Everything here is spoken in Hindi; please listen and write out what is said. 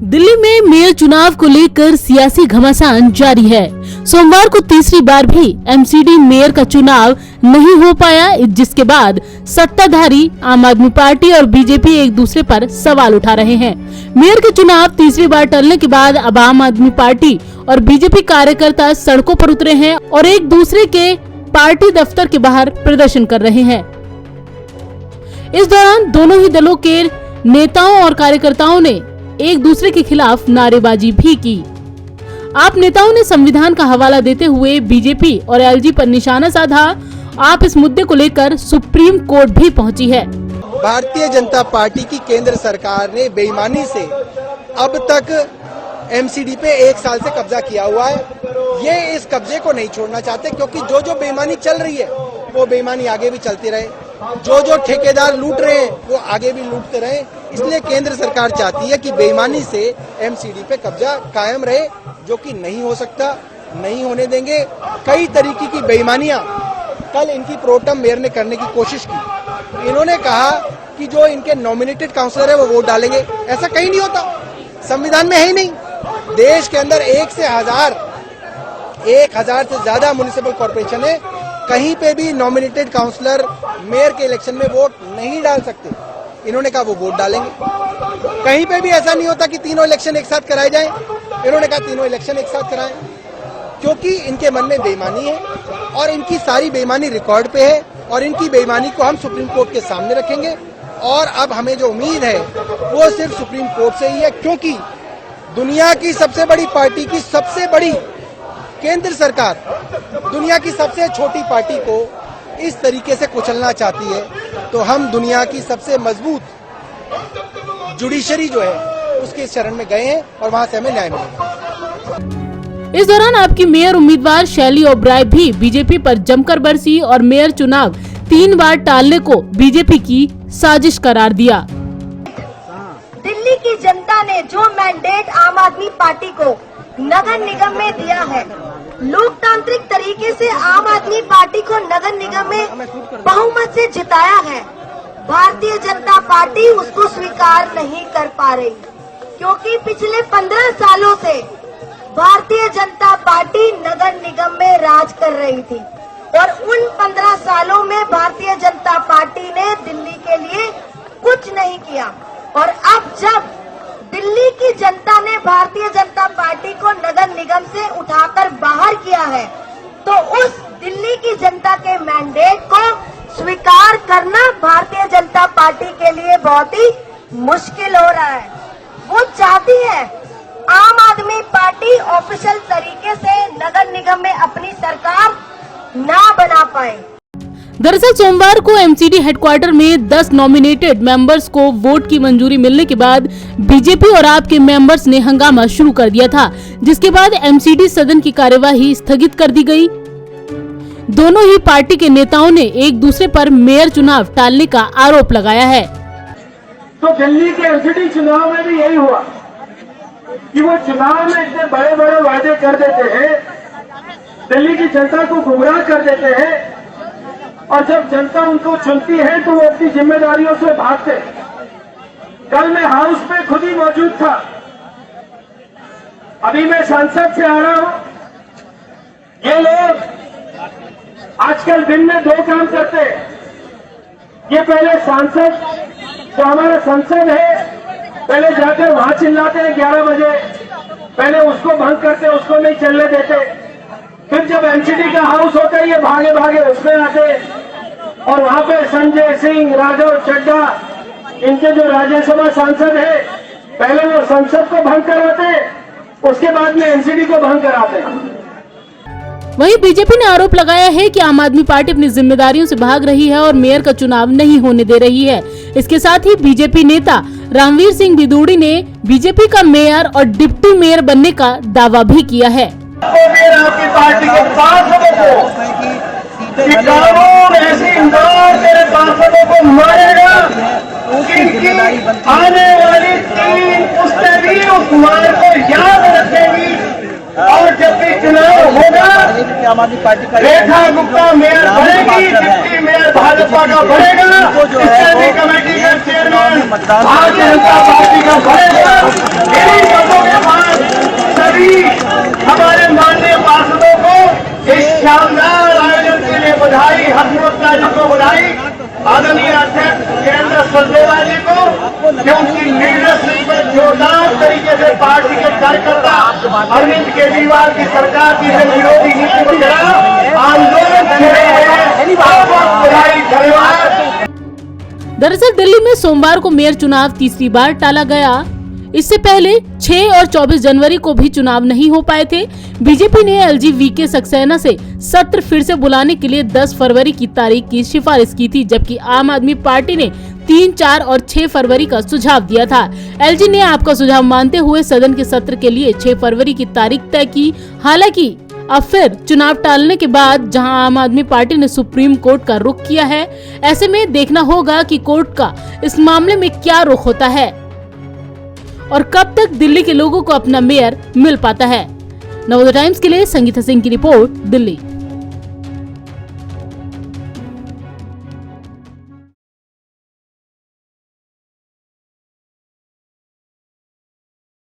दिल्ली में मेयर चुनाव को लेकर सियासी घमासान जारी है। सोमवार को तीसरी बार भी एमसीडी मेयर का चुनाव नहीं हो पाया, जिसके बाद सत्ताधारी आम आदमी पार्टी और बीजेपी एक दूसरे पर सवाल उठा रहे हैं। मेयर के चुनाव तीसरी बार टलने के बाद अब आम आदमी पार्टी और बीजेपी कार्यकर्ता सड़कों पर उतरे हैं और एक दूसरे के पार्टी दफ्तर के बाहर प्रदर्शन कर रहे हैं। इस दौरान दोनों ही दलों के नेताओं और कार्यकर्ताओं ने एक दूसरे के खिलाफ नारेबाजी भी की। आप नेताओं ने संविधान का हवाला देते हुए बीजेपी और एलजी पर निशाना साधा। आप इस मुद्दे को लेकर सुप्रीम कोर्ट भी पहुंची है। भारतीय जनता पार्टी की केंद्र सरकार ने बेईमानी से अब तक एमसीडी पे 1 साल से कब्जा किया हुआ है। ये इस कब्जे को नहीं छोड़ना चाहते, क्योंकि जो जो बेईमानी चल रही है वो बेईमानी आगे भी चलती रहे। जो जो ठेकेदार लूट रहे हैं वो आगे भी लूटते रहे। इसलिए केंद्र सरकार चाहती है कि बेईमानी से एमसीडी पे कब्जा कायम रहे, जो कि नहीं हो सकता, नहीं होने देंगे। कई तरीके की बेईमानियां कल इनकी प्रोटेम मेयर ने करने की कोशिश की। इन्होंने कहा कि जो इनके नॉमिनेटेड काउंसलर है वो वोट डालेंगे। ऐसा कहीं नहीं होता, संविधान में है ही नहीं। देश के अंदर 1 से 1000 से ज्यादा म्युनिसिपल कॉर्पोरेशन है, कहीं पे भी नॉमिनेटेड काउंसलर मेयर के इलेक्शन में वोट नहीं डाल सकते। इन्होंने कहा वो वोट डालेंगे। कहीं पे भी ऐसा नहीं होता कि तीनों इलेक्शन एक साथ कराए जाएं। इन्होंने कहा तीनों इलेक्शन एक साथ कराएं, क्योंकि इनके मन में बेईमानी है और इनकी सारी बेईमानी रिकॉर्ड पे है और इनकी बेईमानी को हम सुप्रीम कोर्ट के सामने रखेंगे। और अब हमें जो उम्मीद है वो सिर्फ सुप्रीम कोर्ट से ही है, क्योंकि दुनिया की सबसे बड़ी पार्टी की सबसे बड़ी केंद्र सरकार दुनिया की सबसे छोटी पार्टी को इस तरीके से कुचलना चाहती है। तो हम दुनिया की सबसे मजबूत जुडिशरी जो है उसके शरण में गए हैं और वहां से हमें न्याय मिलेगा। इस दौरान आपकी मेयर उम्मीदवार शैली ओब्राय भी बीजेपी पर जमकर बरसी और मेयर चुनाव 3 बार टालने को बीजेपी की साजिश करार दिया। दिल्ली की जनता ने जो मैंडेट आम आदमी पार्टी को नगर निगम में दिया है, लोकतांत्रिक तरीके से आम आदमी पार्टी को नगर निगम में बहुमत से जिताया है, भारतीय जनता पार्टी उसको स्वीकार नहीं कर पा रही, क्योंकि पिछले 15 सालों से भारतीय जनता पार्टी नगर निगम में राज कर रही थी और उन 15 सालों में भारतीय जनता पार्टी ने दिल्ली के लिए कुछ नहीं किया। और अब जब दिल्ली की जनता ने भारतीय जनता पार्टी को नगर निगम से उठाकर बाहर किया है, तो उस दिल्ली की जनता के मैंडेट को स्वीकार करना भारतीय जनता पार्टी के लिए बहुत ही मुश्किल हो रहा है। वो चाहती है आम आदमी पार्टी ऑफिशियल तरीके से नगर निगम में अपनी सरकार ना बना पाए। दरअसल सोमवार को एमसीडी हेडक्वार्टर में 10 नॉमिनेटेड मेंबर्स को वोट की मंजूरी मिलने के बाद बीजेपी और आप के मेंबर्स ने हंगामा शुरू कर दिया था, जिसके बाद एमसीडी सदन की कार्यवाही स्थगित कर दी गई। दोनों ही पार्टी के नेताओं ने एक दूसरे पर मेयर चुनाव टालने का आरोप लगाया है। तो दिल्ली के एमसीडी चुनाव में भी यही हुआ कि वो चुनाव में इतने बड़े बड़े वादे कर देते हैं, दिल्ली की जनता को गुमराह कर देते हैं, और जब जनता उनको चुनती है तो वो अपनी जिम्मेदारियों से भागते। कल मैं हाउस में खुद ही मौजूद था, अभी मैं संसद से आ रहा हूं। ये लोग आजकल दिन में 2 काम करते हैं। ये पहले सांसद, जो हमारा संसद है, पहले जाकर वहां चिल्लाते हैं 11 बजे, पहले उसको भंग करते, उसको नहीं चलने देते। फिर जब एमसीडी का हाउस होता है ये भागे भागे उसमें आते और वहां पे संजय सिंह, राघव चड्डा, इनके जो राज्यसभा सांसद है, पहले वो संसद को भंग कराते, उसके बाद में एमसीडी को भंग कराते। वहीं बीजेपी ने आरोप लगाया है कि आम आदमी पार्टी अपनी जिम्मेदारियों से भाग रही है और मेयर का चुनाव नहीं होने दे रही है। इसके साथ ही बीजेपी नेता रामवीर सिंह बिदूड़ी ने बीजेपी का मेयर और डिप्टी मेयर बनने का दावा भी किया है। आपकी पार्टी के सांसदों को कानून ऐसी इंदौर मेरे सांसदों को मारेगा कि आने वाली 3 पुश्तें भी उस मार को याद रखेगी और जब भी चुनाव होगा थे कि आम आदमी पार्टी का रेखा गुप्ता मेयर बनेगी, डिप्टी मेयर भाजपा का बनेगा, स्टैंडिंग कमेटी का चेयरमैन भारतीय जनता पार्टी का बनेगा। इन्हीं पदों के बाद सभी हमारे माननीय पार्षदों को इस शानदार आयोजन के लिए बधाई, हसमुख जी को बधाई, आदरणीय अध्यक्ष वीरेंद्र सचदेवा जी को, क्योंकि लीडरशिप पर जोरदार तरीके से पार्टी के कार्यकर्ता अरविंद केजरीवाल की सरकार की जो विरोधी नीति को चला आंदोलन छेड़े हैं, बहुत बधाई, धन्यवाद। दरअसल दिल्ली में सोमवार को मेयर चुनाव तीसरी बार टाला गया। इससे पहले 6 और 24 जनवरी को भी चुनाव नहीं हो पाए थे। बीजेपी ने एलजी वीके सक्सेना से सत्र फिर से बुलाने के लिए 10 फरवरी की तारीख की सिफारिश की थी, जबकि आम आदमी पार्टी ने 3, 4 और 6 फरवरी का सुझाव दिया था। एलजी ने आपका सुझाव मानते हुए सदन के सत्र के लिए 6 फरवरी की तारीख तय की। हालांकि अब फिर चुनाव टालने के बाद जहां आम आदमी पार्टी ने सुप्रीम कोर्ट का रुख किया है, ऐसे में देखना होगा कि कोर्ट का इस मामले में क्या रुख होता है और कब तक दिल्ली के लोगों को अपना मेयर मिल पाता है। नवोदय टाइम्स के लिए संगीता सिंह की रिपोर्ट, दिल्ली।